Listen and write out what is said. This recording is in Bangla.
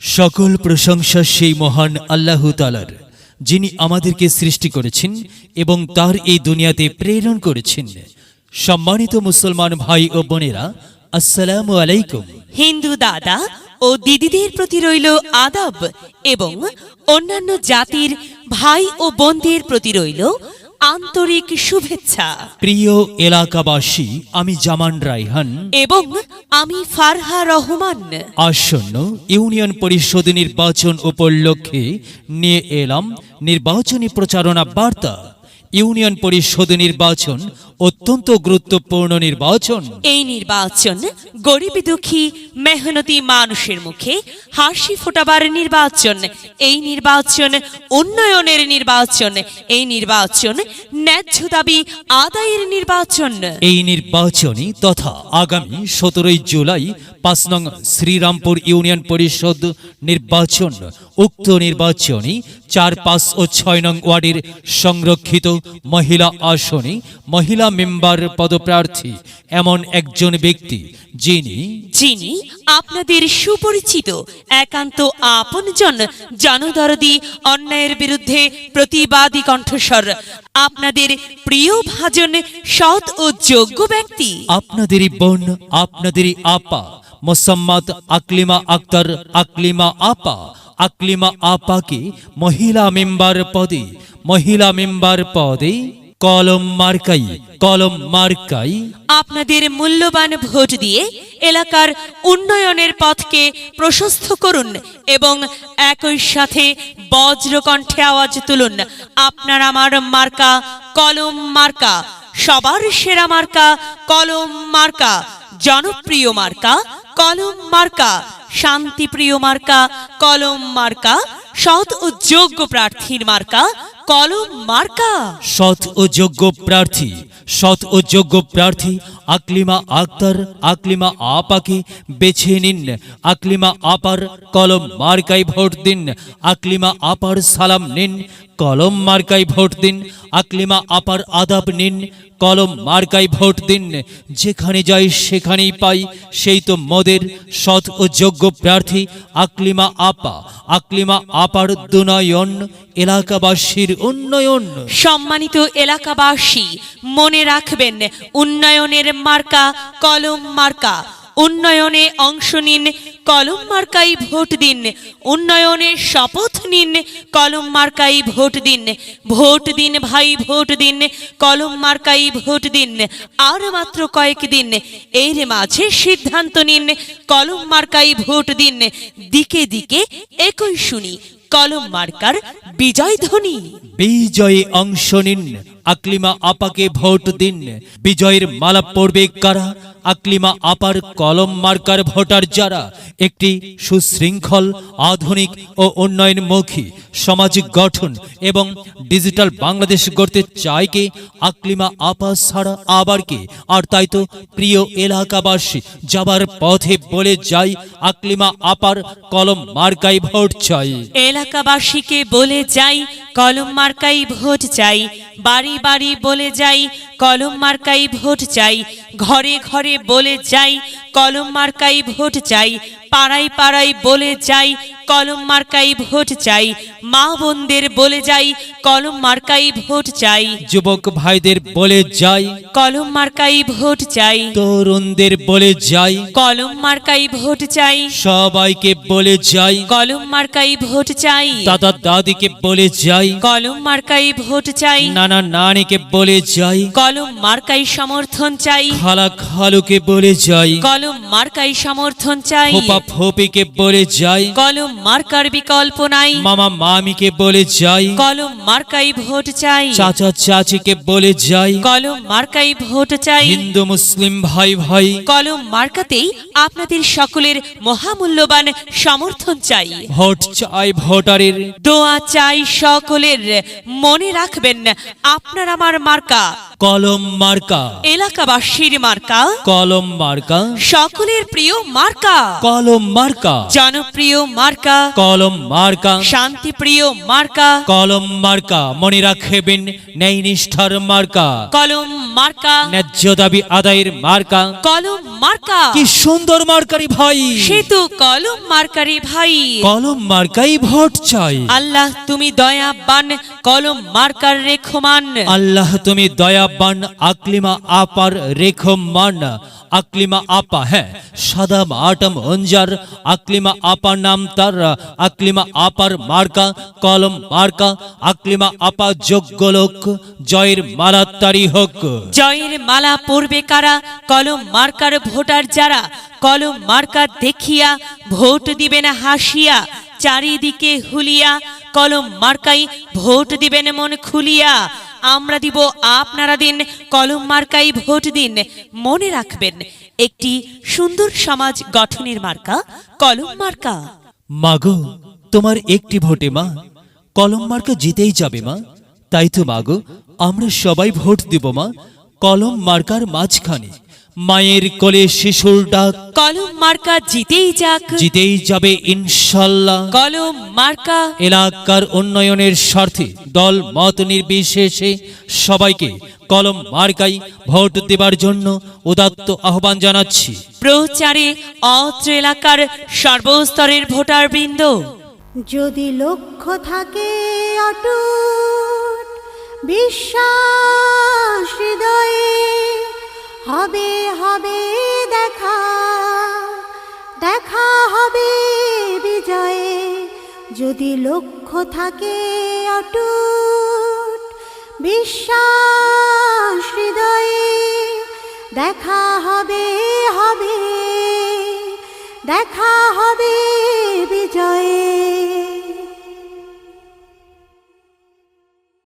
সকল প্রশংসা সেই মহান আল্লাহ তাআলার, যিনি আমাদেরকে সৃষ্টি করেছেন এবং তার এই দুনিয়াতে প্রেরণ করেছেন। সম্মানিত মুসলমান ভাই ও বোনেরা, আসসালামু আলাইকুম। হিন্দু দাদা ও দিদিদের প্রতি রইল আদব এবং অন্যান্য জাতির ভাই ও বোনদের প্রতি রইল আন্তরিক শুভেচ্ছা। প্রিয় এলাকাবাসী, আমি জামান রায়হান এবং আমি ফারহা রহমান। আসন্ন ইউনিয়ন পরিষদ নির্বাচন উপলক্ষে নিয়ে এলাম নির্বাচনী প্রচারণা বার্তা। ইউনিয়ন পরিষদ নির্বাচন অত্যন্ত গুরুত্বপূর্ণ নির্বাচন। এই নির্বাচন গরিব দুঃখী মেহনতি মানুষের মুখে হাসি ফোটাবার নির্বাচন। এই নির্বাচন উন্নয়নের নির্বাচন। এই নির্বাচন ন্যায্য দাবি আদায়ের নির্বাচন। এই নির্বাচনী তথা আগামী 17 জুলাই 5 নং শ্রীরামপুর ইউনিয়ন পরিষদ নির্বাচন। উক্ত নির্বাচনী 4, 5 ও 6 নং ওয়ার্ডের সংরক্ষিত মহিলা আসনে মহিলা মেম্বার পদপ্রার্থী এমন একজন ব্যক্তি যিনি আপনাদের সুপরিচিত একান্ত আপনজন, জনদরদি, অন্যায়ের বিরুদ্ধে প্রতিবাদী কণ্ঠস্বর, আপনাদের প্রিয় ভাজন, সৎ ও যোগ্য ব্যক্তি, আপনাদেরই বোন, আপনাদেরই আপা মোসাম্মদ আকলিমা আক্তার, আকলিমা আপা। আকলিমা আপাকে মহিলা মেম্বার পদে কলম মার্কাই আপনাদের মূল্যবান ভোট দিয়ে এলাকার উন্নয়নের পথকে প্রশস্ত করুন এবং একই সাথে বজ্রকণ্ঠে আওয়াজ তুলুন, আপনার আমার মার্কা কলম মার্কা, সবার সেরা মার্কা কলম মার্কা, জনপ্রিয় মার্কা কলম মার্কা, শান্তিপ্রিয় মার্কা কলম মার্কা, সৎ ও যোগ্য প্রার্থীর মার্কা কলম মার্কা। সৎ ও যোগ্য প্রার্থী আকলিমা আক্তার, আকলিমা আপাকে বেছে নিন। আকলিমা আপার কলম মার্কায় ভোট দিন। আকলিমা আপার সালাম নিন, কলম মার্কায় ভোট দিন। আকলিমা আপার আদাব নিন, কলম মার্কায় ভোট দিন। যেখানে যাই সেখানেই পাই সেই তো মোদের সৎ ও যোগ্য প্রার্থী আকলিমা আপা। আকলিমা আপার দুনয়ন, এলাকাবাসীর উন্নয়ন। সম্মানিত এলাকাবাসী, মনে রাখবেন, উন্নয়নের মার্কা কলম মার্কা। উন্নয়নে অংশ নিন, কলম মার্কাই ভোট দিন। উন্নয়নের শপথ নিন, কলম মার্কাই ভোট দিন। ভোট দিন ভাই, ভোট দিন, কলম মার্কাই ভোট দিন। আর মাত্র কয়েকদিন, এর মাঝে সিদ্ধান্ত নিন, কলম মার্কাই ভোট দিন। দিকে দিকে একই শুনি কলম মার্কার বিজয় ধ্বনি। বিজয়ে অংশ নিন, আকলিমা আপাকে ভোট দিন। বিজয়ের মালা পড়বে কারা? আকলিমা আপার কলম মার্কার ভোটার যারা। একটি সুশৃঙ্খল, আধুনিক ও উন্নয়নমুখী সমাজ গঠন এবং ডিজিটাল বাংলাদেশ গড়তে চায় কে? আকলিমা আপা ছাড়া আবার কে? আর তাই তো প্রিয় এলাকাবাসী, যাবার পথে বলে যাই, আকলিমা আপার কলম মার্কাই ভোট চাই। এলাকাবাসীকে বলে যাই, কলম মার্কাই ভোট চাই। বাড়ি বাড়ি বলে যাই, কলম মার্কাই ভোট চাই। ঘরে ঘরে বলে যাই, কলম মার্কাই ভোট চাই। পাড়ায় পাড়ায় বলে যাই, কলম মার্কাই ভোট চাই। মা বোনদের বলে যাই, কলম মার্কাই ভোট চাই। যুবক ভাইদের বলে যাই, কলম মার্কাই ভোট চাই। তরুণদের বলে যাই, কলম মার্কাই ভোট চাই। সবাইকে বলে যাই, কলম মার্কাই ভোট চাই। দাদা দাদিকে বলে যাই, কলম মার্কাই ভোট চাই। নানা নানিকে বলে যাই, কলম মার্কাই সমর্থন চাই। খালা খালুকে বলে যাই, কলম মার্কাই সমর্থন চাই। ফোপা ফোপিকে বলে যাই, কলম মার্কার বিকল্প নাই। মামা মামিকে বলে যাই, কলম মার্কাই ভোট চাই। চাচা চাচিকে বলে যাই, কলম মার্কাই ভোট চাই। হিন্দু মুসলিম ভাই ভাই, কলম মার্কাতেই আপনাদের সকলের মহামূল্যবান সমর্থন চাই। ভোট চাই ভোটারের, দোয়া চাই সকলের। মনে রাখবেন, আপনার আমার মার্কা কলম মার্কা। এলাকাবাসীর মার্কা কলম মার্কা, সকলের প্রিয় মার্কা, কলম মার্কা। জনপ্রিয় মার্কা। মার্কা কলম মার্কা, শান্তিপ্রিয় মার্কা কলম মার্কা, মনে রাখবেন ন্যায় নিষ্ঠার মার্কা, কলম মার্কা ন্যায্য দাবি আদায়ের মার্কা। কলম মার্কা কি সুন্দর মার্কারি ভাই, সে তো কলম মার্কারি ভাই। কলম মার্কাই ভোট চাই। আল্লাহ তুমি দয়াবান, কলম মার্কার রেখমান। আল্লাহ তুমি দয়াবান, আকলিমা আপার রেখমান। আকলিমা আপা, হ্যাঁ, সাদা মাটাম অঞ্জার, আকলিমা আপা নাম তার। আকলিমা আপার মার্কা কলম মার্কা, আকলিমা আপা যোগ্য লোক, জয়ের মালা তারি হোক। জয়ের মালা পরবে কারা? কলম মার্কার ভোটার যারা। কলম মার্কা দেখিয়া ভোট দিবেন হাসিয়া, চারিদিকে হুলিয়া কলম মার্কাই ভোট দিবেন মন খুলিয়া। আমরা দিব, আপনারা দিন, কলম মার্কাই ভোট দিন। মনে রাখবেন একটি সুন্দর সমাজ গঠনের মার্কা কলম মার্কা। মাগো, তোমার একটি ভোটে মা কলম মার্কা জিতেই যাবে মা। তাই তো মাগো, আমরা সবাই ভোট দিব মা কলম মার্কার মাঝখানে। মায়ের কোলে শিশুর ডাক, কলম মার্কা জিতেই যাক, জিতেই যাবে ইনশাল্লাহ। কলম মার্কা এলাকার উন্নয়নের স্বার্থে দল মত নির্বিশেষে সবাইকে কলম মার্কাই ভোট দেবার জন্য উদাত্ত আহ্বান জানাচ্ছি। প্রচারে অত্র এলাকার সর্বস্তরের ভোটার বৃন্দ। যদি লক্ষ্য থাকে অটুট বিশ্বাস হৃদয়ে, হবে হবে দেখা, দেখা হবে বিজয়ে। যদি লক্ষ্য থাকে অটুট বিশ্বাস